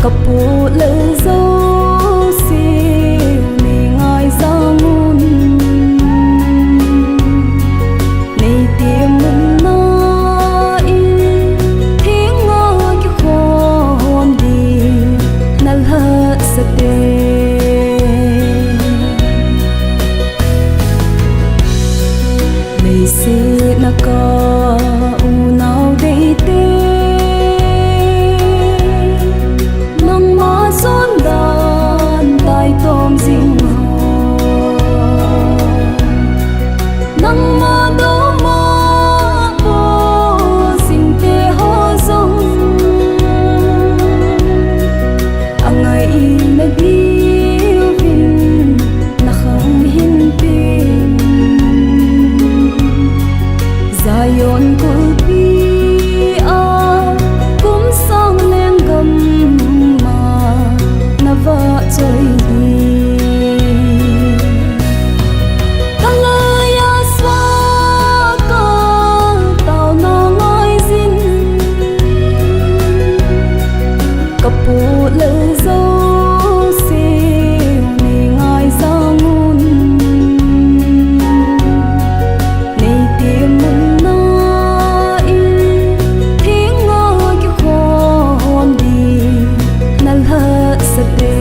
kapu lơ dấu siêu ni ngài ra ngun ni tiêm mun na in thiên ngõ ki khom đi nal ha sate mei se na ka u nau dei te son đàn tai tôm dinh hồ nắng mơ đổ mơ vô dinh tê ho rong ngày mẹ biêu vin na không hin tin zayon của bi a cũng sang lên gầm vợ chơi đi ta lời ya xóa có tao nó ngồi zin kapu lơ dấu siêu ni ngài ra ngun ni tiêm mun na in thiên ngõ ki khom đi nal ha sate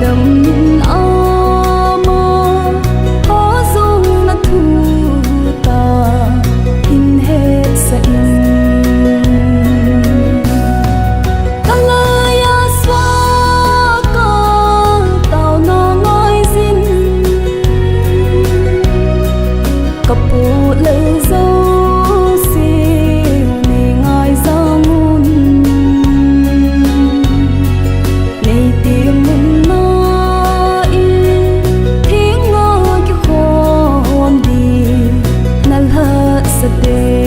đầm nhìn ama có dung na thu ta in hết sa in ta lời ya xóa có tao nó ngồi zin kapu lơ dấu siêu ni ngài ra ngun ni tiêm mun day